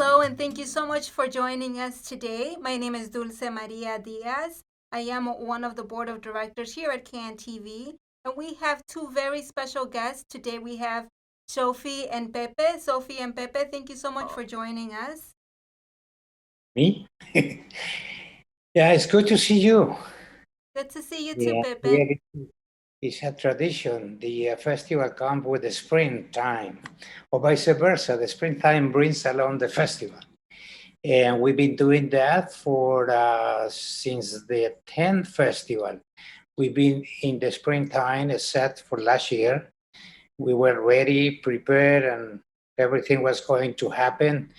Hello, and thank you so much for joining us today. My name is Dulce Maria Diaz. I am one of the board of directors here at CAN TV, and we have two very special guests. Today we have Sophie and Pepe. Sophie and Pepe, thank you so much for joining us. Me? Yeah, it's good to see you. Good to see you too, Yeah, Pepe. it's a tradition. The festival comes with the springtime, or vice versa. The springtime brings along the festival. And we've been doing that for since the 10th festival. We've been in the springtime, except for last year. We were ready, prepared, and everything was going to happen.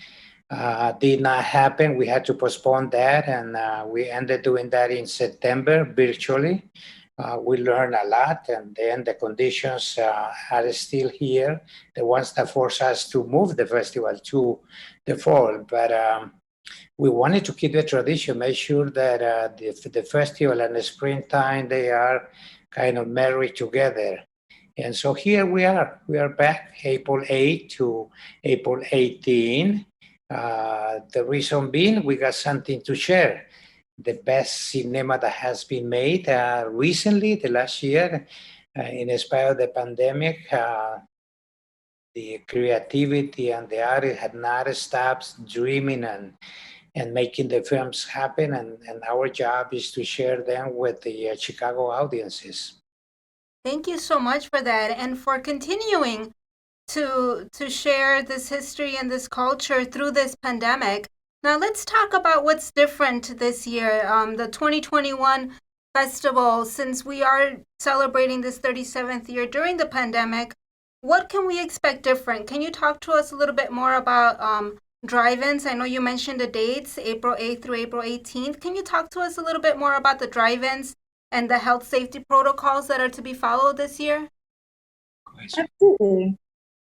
Did not happen. We had to postpone that, and we ended doing that in September virtually. We learned a lot, and then the conditions are still here, the ones that force us to move the festival to the fall. But we wanted to keep the tradition, make sure that the festival and the springtime, they are kind of married together. And so here we are. We are back April 8 to April 18. The reason being, we got something to share. The best cinema that has been made recently, the last year, in spite of the pandemic, the creativity and the artists had not stopped dreaming and making the films happen. And our job is to share them with the Chicago audiences. Thank you so much for that and for continuing to share this history and this culture through this pandemic. Now let's talk about what's different this year. The 2021 festival, since we are celebrating this 37th year during the pandemic, what can we expect different? Can you talk to us a little bit more about drive-ins? I know you mentioned the dates, April 8th through April 18th. Can you talk to us a little bit more about the drive-ins and the health safety protocols that are to be followed this year? Absolutely.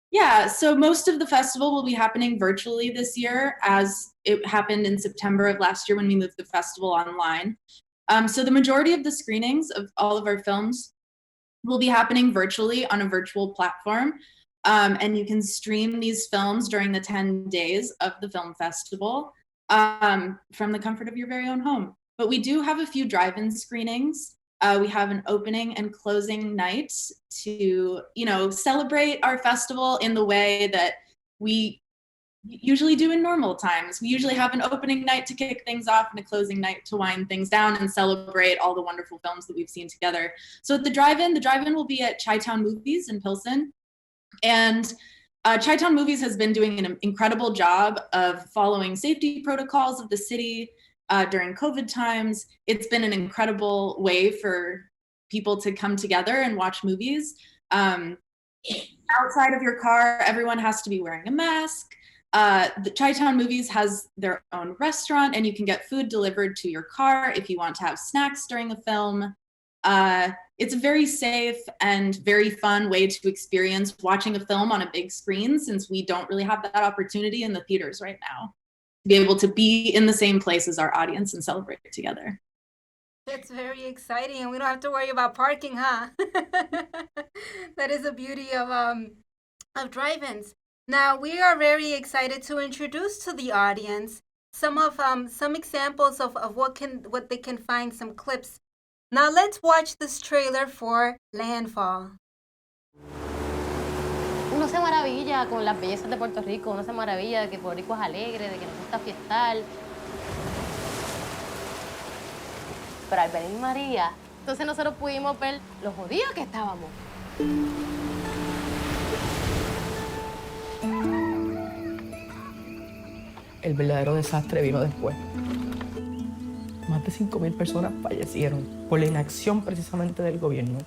Yeah, so most of the festival will be happening virtually this year, as it happened in September of last year when we moved the festival online. So the majority of the screenings of all of our films will be happening virtually on a virtual platform. And you can stream these films during the 10 days of the film festival from the comfort of your very own home. But we do have a few drive-in screenings. We have an opening and closing night to, celebrate our festival in the way that we usually do in normal times. We usually have an opening night to kick things off and a closing night to wind things down and celebrate all the wonderful films that we've seen together. So at the drive-in will be at Chi-Town Movies in Pilsen. And Chi-Town Movies has been doing an incredible job of following safety protocols of the city during COVID times. It's been an incredible way for people to come together and watch movies. Outside of your car, everyone has to be wearing a mask. The Chi-Town Movies has their own restaurant, and you can get food delivered to your car if you want to have snacks during the film. It's a very safe and very fun way to experience watching a film on a big screen, since we don't really have that opportunity in the theaters right now. To be able to be in the same place as our audience and celebrate it together. That's very exciting, and we don't have to worry about parking, huh? That is the beauty of drive-ins. Now we are very excited to introduce to the audience some examples of what they can find, some clips. Now let's watch this trailer for Landfall. Uno se maravilla con las bellezas de Puerto Rico, uno se maravilla de que Puerto Rico es alegre, de que nos gusta fiestar. Pero al venir María, entonces nosotros pudimos ver lo jodidos que estábamos. El verdadero desastre vino después. Más de 5,000 personas fallecieron por la inacción precisamente del gobierno.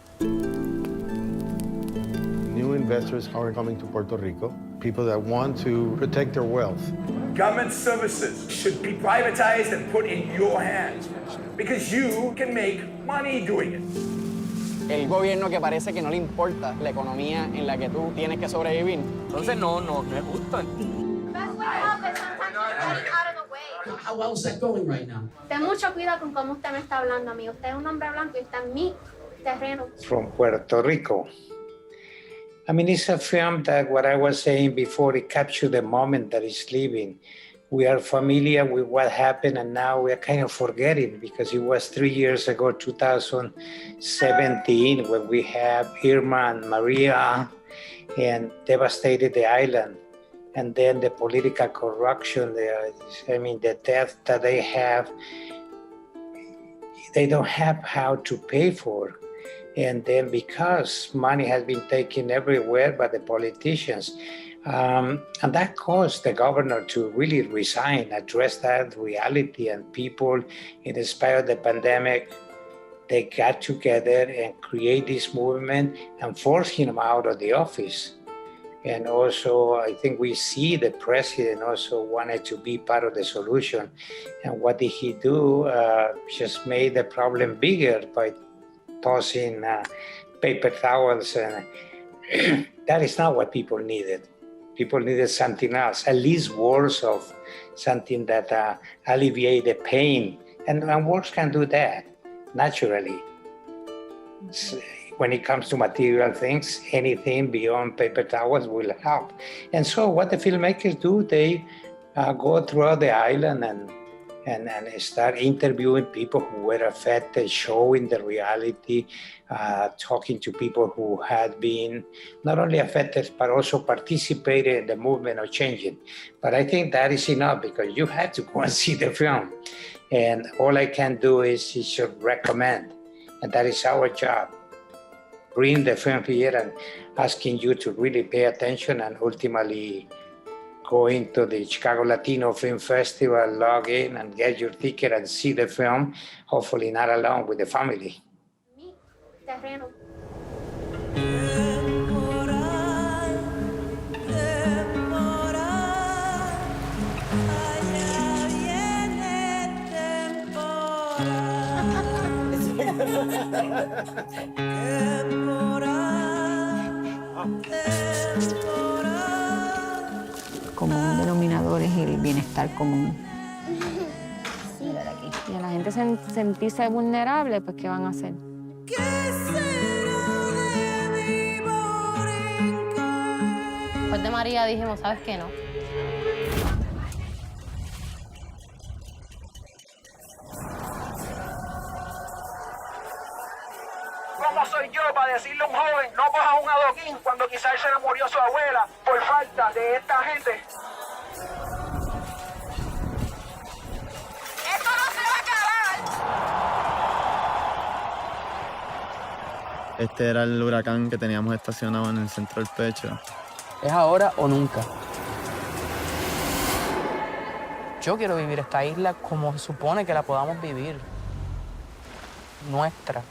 New investors are coming to Puerto Rico, people that want to protect their wealth. Government services should be privatized and put in your hands because you can make money doing it. El gobierno que parece que no le importa la economía en la que tú tienes que sobrevivir. Entonces no es justo. How well is that going right now? Ten mucho cuidado con cómo usted me está hablando, amigo. Usted es un hombre blanco y está en mi terreno. From Puerto Rico. I mean, it's a film that, what I was saying before, it captured the moment that it's living. we are familiar with what happened, and now we are kind of forgetting, because it was 3 years ago, 2017, when we have Irma and Maria and devastated the island. And then the political corruption, the death that they have, they don't have how to pay for. And then because money has been taken everywhere by the politicians, and that caused the governor to really resign, address that reality, and people, in spite of the pandemic, they got together and create this movement and force him out of the office. And also, I think we see the president also wanted to be part of the solution. And what did he do? Just made the problem bigger by tossing paper towels. And that is not what people needed. People needed something else, at least words of something that alleviate the pain. And words can do that naturally. When it comes to material things, anything beyond paper towels will help. And so what the filmmakers do, they go throughout the island and start interviewing people who were affected, showing the reality, talking to people who had been not only affected, but also participated in the movement of changing. But I think that is enough, because you had to go and see the film. And all I can do is just recommend, and that is our job. Bring the film here and asking you to really pay attention, and ultimately go into the Chicago Latino Film Festival, log in and get your ticket and see the film, hopefully not alone, with the family. Mi terreno. Común denominador es el bienestar común. Y a la gente sentirse vulnerable, pues ¿qué van a hacer? Después de María dijimos, ¿sabes qué? No. ¿Cómo soy yo para decirle a un joven no coja un adoquín cuando quizás se le murió su abuela por falta de esta gente? ¡Esto no se va a acabar! Este era el huracán que teníamos estacionado en el centro del pecho. ¿Es ahora o nunca? Yo quiero vivir esta isla como se supone que la podamos vivir. Nuestra.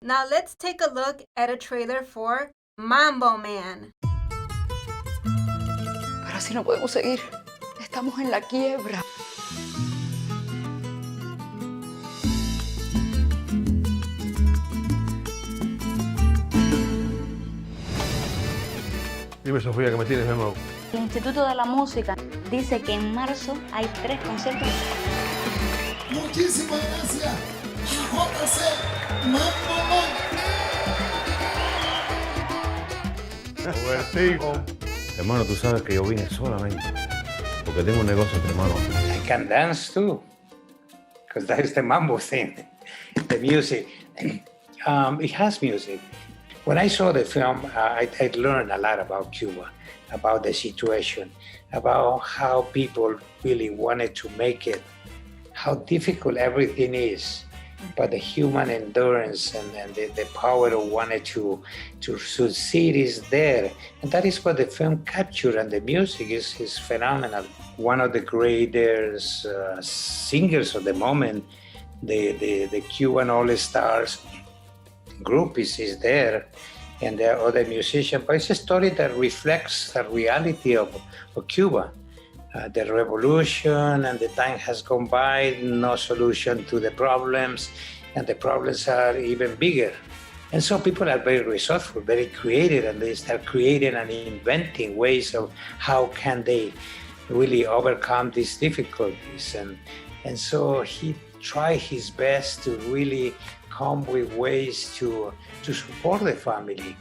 Now let's take a look at a trailer for Mambo Man. Pero así no podemos seguir. Estamos en la quiebra. Dime, Sofía, que me tienes de nuevo. El Instituto de la Música dice que en marzo hay 3 conciertos. Muchísimas gracias a JC Mambo Mana. Robertico. Hermano, tú sabes que yo vine solamente porque tengo un negocio entre manos. I can dance too, because that is the mambo thing, the music. It has music. When I saw the film, I learned a lot about Cuba, about the situation, about how people really wanted to make it, how difficult everything is, but the human endurance and the power of wanting to succeed is there. And that is what the film captured, and the music is phenomenal. One of the greatest singers of the moment, the Cuban All-Stars group is there, and there are other musicians, but it's a story that reflects the reality of Cuba. The revolution, and the time has gone by, no solution to the problems, and the problems are even bigger. And so people are very resourceful, very creative, and they start creating and inventing ways of how can they really overcome these difficulties. And so he tried his best to really come with ways to support the family.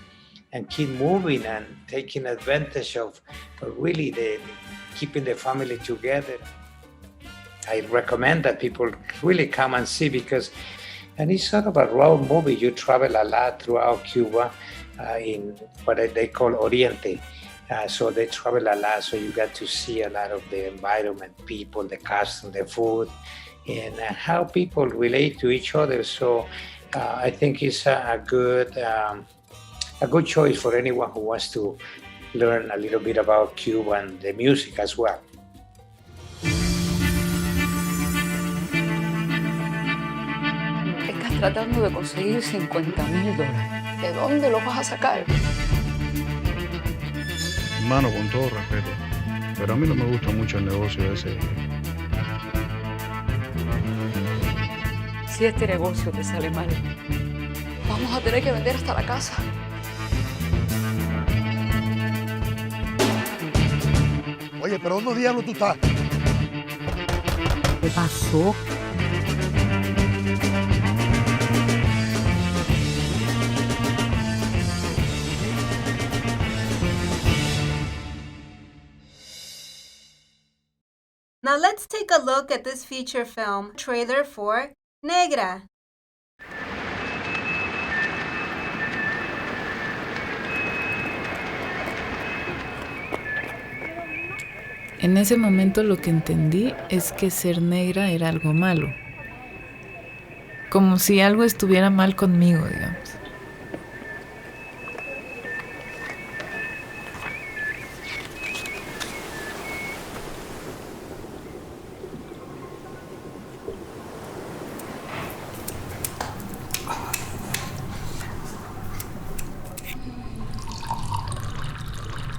and keep moving and taking advantage of really keeping the family together. I recommend that people really come and see and it's sort of a road movie. You travel a lot throughout Cuba in what they call Oriente. So they travel a lot, so you get to see a lot of the environment, people, the custom, the food, and how people relate to each other. So I think it's a good choice for anyone who wants to learn a little bit about Cuba and the music as well. Estás tratando de conseguir $50,000. ¿De dónde los vas a sacar? Hermano, con todo respeto, pero a mí no me gusta mucho el negocio ese. Si este negocio te sale mal, vamos a tener que vender hasta la casa. Oye, pero ¿dónde diablos tú estás? ¿Qué pasó? Now let's take a look at this feature film trailer for Negra. En ese momento lo que entendí es que ser negra era algo malo. Como si algo estuviera mal conmigo, digamos.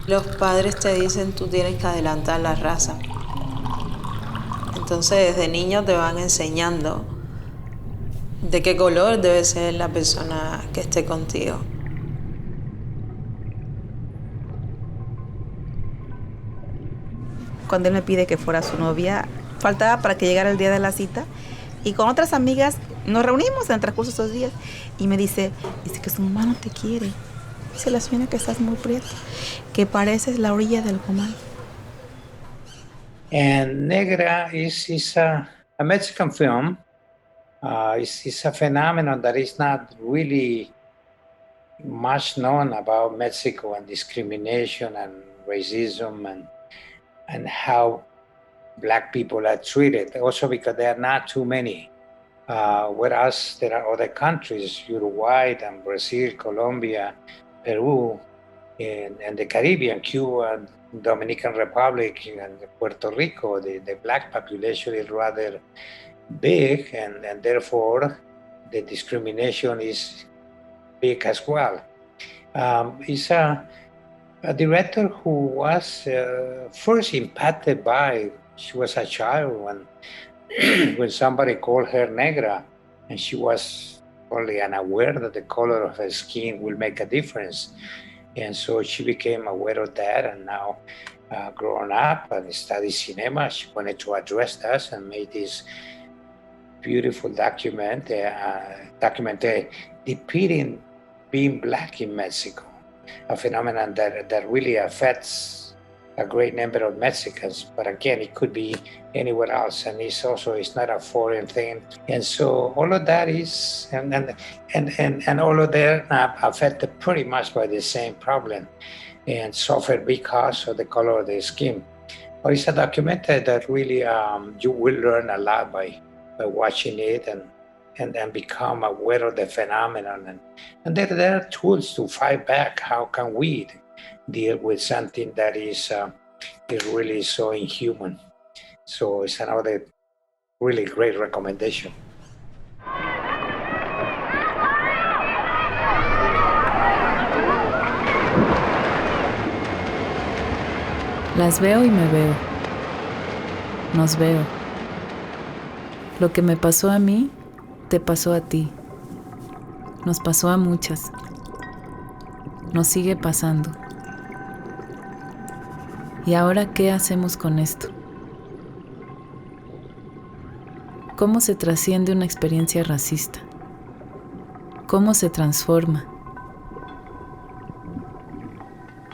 Los padres te dicen tú tienes que adelantar la raza. Entonces desde niño te van enseñando de qué color debe ser la persona que esté contigo. Cuando él me pide que fuera su novia, faltaba para que llegara el día de la cita y con otras amigas nos reunimos en el transcurso de esos días y me dice que su mamá no te quiere. Dice la señora que estás muy prieta, que pareces la orilla del comal. And Negra is a Mexican film. It's a phenomenon that is not really much known about Mexico and discrimination and racism and how Black people are treated. Also because there are not too many. Whereas there are other countries, Uruguay and Brazil, Colombia, Peru, and the Caribbean, Cuba, Dominican Republic, and Puerto Rico, the Black population is rather big, and therefore the discrimination is big as well. He's a director who was first impacted by, she was a child when somebody called her negra, and she was only unaware that the color of her skin will make a difference. And so she became aware of that, and now growing up and studied cinema, she wanted to address that and made this beautiful documentary depicting being Black in Mexico, a phenomenon that really affects a great number of Mexicans, but again, it could be anywhere else, and it's not a foreign thing. And so all of that is, and all of that affected pretty much by the same problem and suffered because of the color of the skin. But it's a documentary that really you will learn a lot by watching it and become aware of the phenomenon. And there are tools to fight back. How can we deal with something that is really so inhuman? So it's another really great recommendation. Las veo y me veo. Nos veo. Lo que me pasó a mí, te pasó a ti. Nos pasó a muchas. Nos sigue pasando. ¿Y ahora qué hacemos con esto? ¿Cómo se trasciende una experiencia racista? ¿Cómo se transforma?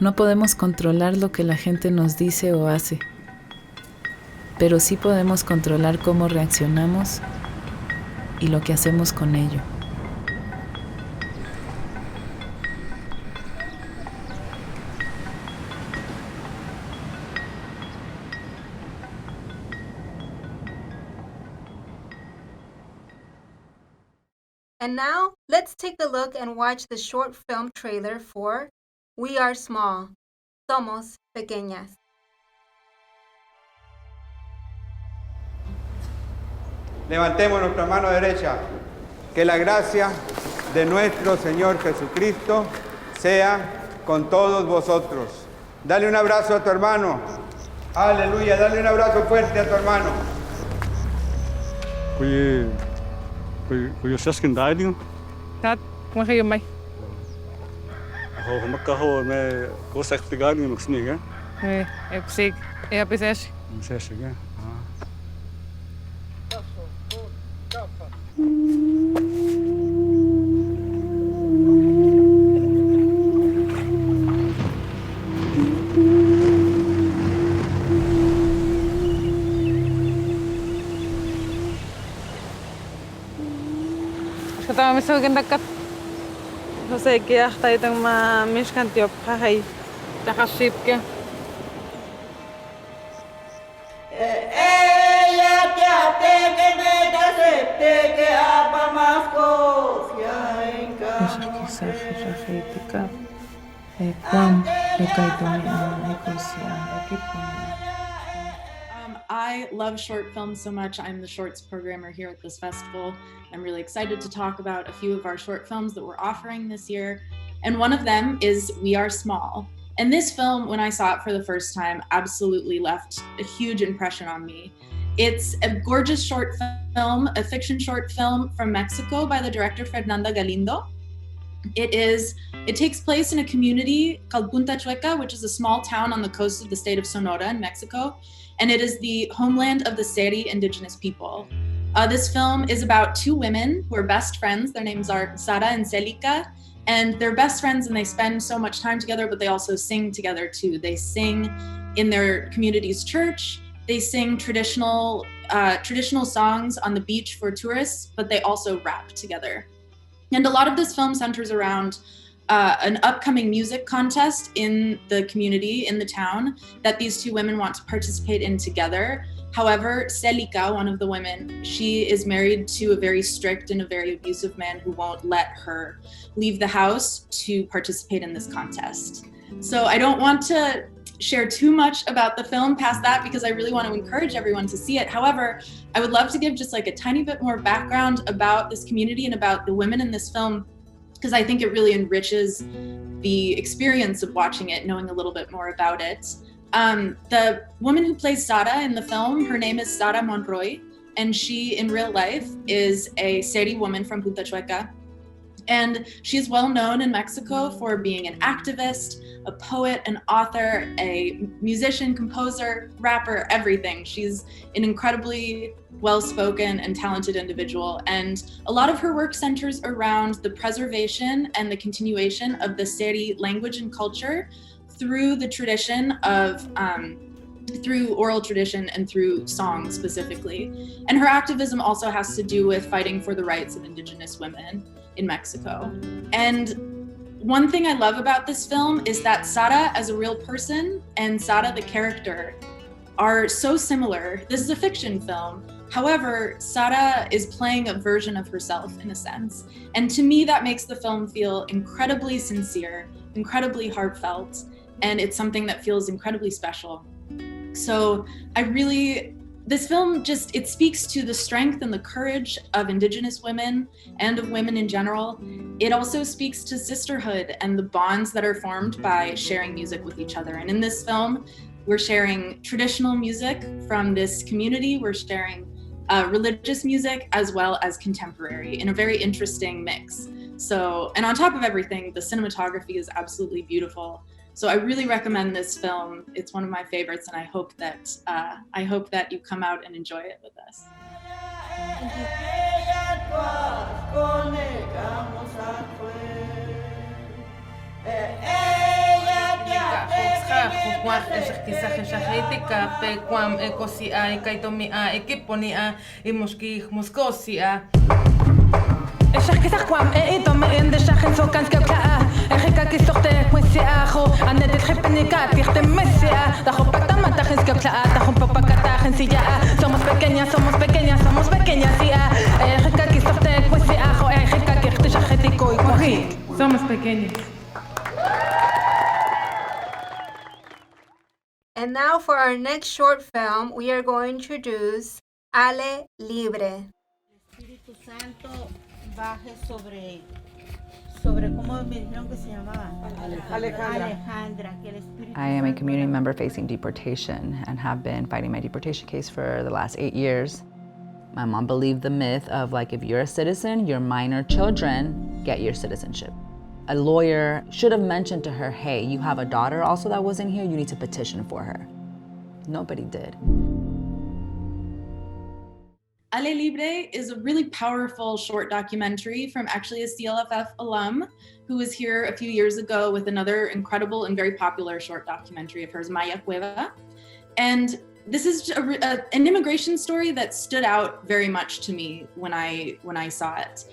No podemos controlar lo que la gente nos dice o hace, pero sí podemos controlar cómo reaccionamos y lo que hacemos con ello. And now, let's take a look and watch the short film trailer for We Are Small, Somos Pequeñas. Levantemos nuestra mano derecha. Que la gracia de nuestro Señor Jesucristo sea con todos vosotros. Dale un abrazo a tu hermano. Aleluya, dale un abrazo fuerte a tu hermano. Kun je 6 dagen? Dat mag je mij. Hoe mag ik gewoon met kost echt dagen nog niet, hè? Nee, ik zie. Ik heb 6. 6, hè? Kata miso gendakat. Kasi kaya tayo itong ma-mishkan tiyop kahay. Nakaship ka. Ella te ateque me te acepte que apa más cofia en I love short films so much. I'm the shorts programmer here at this festival. I'm really excited to talk about a few of our short films that we're offering this year. And one of them is We Are Small. And this film, when I saw it for the first time, absolutely left a huge impression on me. It's a gorgeous short film, a fiction short film from Mexico by the director Fernanda Galindo. It takes place in a community called Punta Chueca, which is a small town on the coast of the state of Sonora in Mexico. And it is the homeland of the Seri indigenous people. This film is about two women who are best friends. Their names are Sara and Celica. And they're best friends and they spend so much time together, but they also sing together too. They sing in their community's church. They sing traditional songs on the beach for tourists, but they also rap together. And a lot of this film centers around an upcoming music contest in the community, in the town, that these two women want to participate in together. However, Celica, one of the women, she is married to a very strict and a very abusive man who won't let her leave the house to participate in this contest. So I don't want to share too much about the film past that because I really want to encourage everyone to see it. However, I would love to give just like a tiny bit more background about this community and about the women in this film, because I think it really enriches the experience of watching it, knowing a little bit more about it. The woman who plays Sara in the film, her name is Sara Monroy, and she in real life is a Seri woman from Punta Chueca. And she's well known in Mexico for being an activist, a poet, an author, a musician, composer, rapper, everything. She's an incredibly well-spoken and talented individual. And a lot of her work centers around the preservation and the continuation of the Seri language and culture through the tradition of, through oral tradition and through song specifically. And her activism also has to do with fighting for the rights of indigenous women in Mexico. And one thing I love about this film is that Sara as a real person and Sara the character are so similar. This is a fiction film. However, Sara is playing a version of herself in a sense. And to me, that makes the film feel incredibly sincere, incredibly heartfelt, and it's something that feels incredibly special. So this film it speaks to the strength and the courage of Indigenous women and of women in general. It also speaks to sisterhood and the bonds that are formed by sharing music with each other. And in this film, we're sharing traditional music from this community. We're sharing religious music as well as contemporary in a very interesting mix. So, and on top of everything, the cinematography is absolutely beautiful. So I really recommend this film. It's one of my favorites, and I hope that you come out and enjoy it with us. Thank you. kwak eshkisajeshajeitika pe kwam ekosia ikaitomia ekiponia imushki muskosia. Eshkisaj kwam eitom ende shajen sokan skapka ejeka kisorte kwesiajo anet tjepenika tirte mesia dajo patama tajen skapka dajo papakata gencia somos pequeñas ya ejeka kisorte kwesiajo ejeka kirte shajetiko ikwaji somos pequeñas. And now for our next short film, we are going to introduce Ale Libre. Espíritu Santo baje sobre ¿cómo me dijeron que se llamaba? Alejandra. Que el Espíritu I am a Santo community member facing deportation and have been fighting my deportation case for the last 8 years. My mom believed the myth of like, if you're a citizen, your minor children get your citizenship. A lawyer should have mentioned to her, hey, you have a daughter also that was in here, you need to petition for her. Nobody did. Ale Libre is a really powerful short documentary from actually a CLFF alum who was here a few years ago with another incredible and very popular short documentary of hers, Maya Cueva. And this is an immigration story that stood out very much to me when I saw it.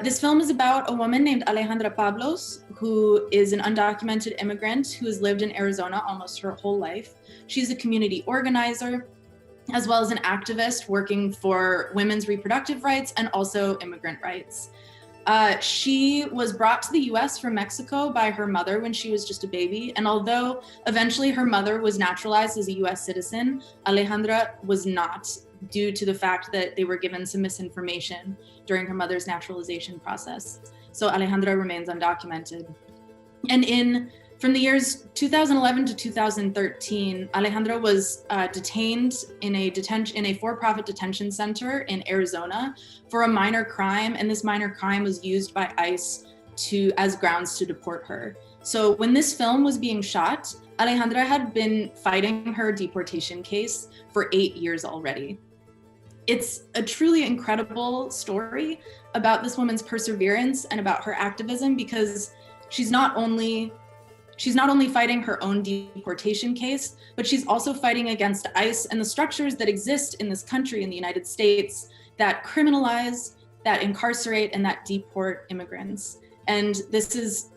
This film is about a woman named Alejandra Pablos, who is an undocumented immigrant who has lived in Arizona almost her whole life. She's a community organizer, as well as an activist working for women's reproductive rights and also immigrant rights. She was brought to the US from Mexico by her mother when she was just a baby. And although eventually her mother was naturalized as a US citizen, Alejandra was not, due to the fact that they were given some misinformation during her mother's naturalization process. So Alejandra remains undocumented. And from the years 2011 to 2013, Alejandra was detained in a for-profit detention center in Arizona for a minor crime, and this minor crime was used by ICE as grounds to deport her. So when this film was being shot, Alejandra had been fighting her deportation case for 8 years already. It's a truly incredible story about this woman's perseverance and about her activism, because she's not only fighting her own deportation case, but she's also fighting against ICE and the structures that exist in this country, in the United States, that criminalize, that incarcerate, and that deport immigrants. And this is,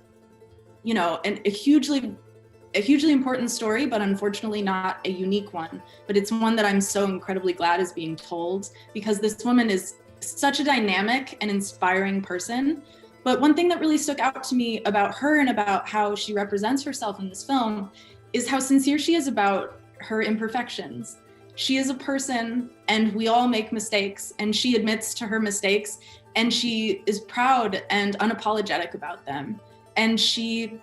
a hugely important story, but unfortunately not a unique one. But it's one that I'm so incredibly glad is being told, because this woman is such a dynamic and inspiring person. But one thing that really stuck out to me about her and about how she represents herself in this film is how sincere she is about her imperfections. She is a person, and we all make mistakes, and she admits to her mistakes, and she is proud and unapologetic about them. And she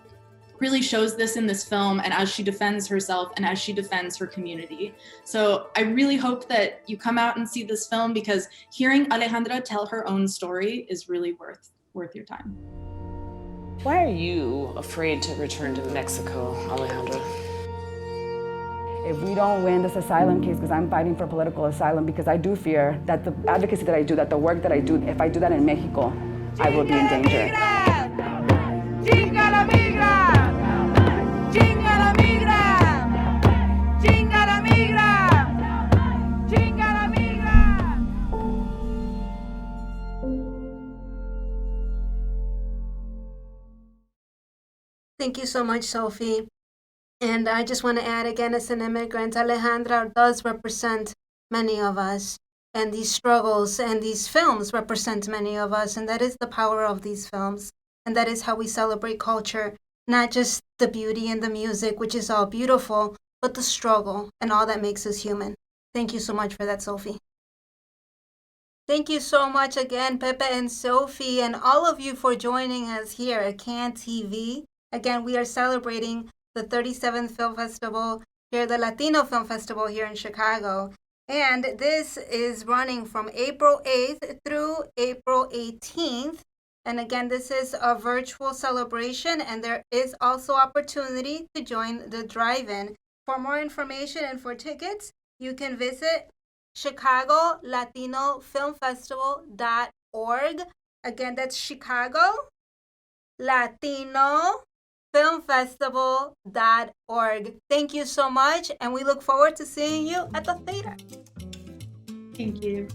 really shows this in this film, and as she defends herself and as she defends her community. So I really hope that you come out and see this film, because hearing Alejandra tell her own story is really worth your time. Why are you afraid to return to Mexico, Alejandra? If we don't win this asylum case, because I'm fighting for political asylum, because I do fear that the advocacy that I do, that the work that I do, if I do that in Mexico, I will be in danger. ¡Chinga la migra! ¡Chinga la migra! ¡Chinga la migra! ¡Chinga la migra! Thank you so much, Sophie. And I just want to add again, as an immigrant, Alejandra does represent many of us. And these struggles and these films represent many of us. And that is the power of these films. And that is how we celebrate culture, not just the beauty and the music, which is all beautiful, but the struggle and all that makes us human. Thank you so much for that, Sophie. Thank you so much again, Pepe and Sophie, and all of you for joining us here at CAN TV. Again, we are celebrating the 37th Film Festival here, the Latino Film Festival here in Chicago. And this is running from April 8th through April 18th. And again, this is a virtual celebration, and there is also opportunity to join the drive-in. For more information and for tickets, you can visit ChicagoLatinoFilmFestival.org. Again, that's Chicago Latino filmfestival.org. Thank you so much, and we look forward to seeing you at the theater. Thank you.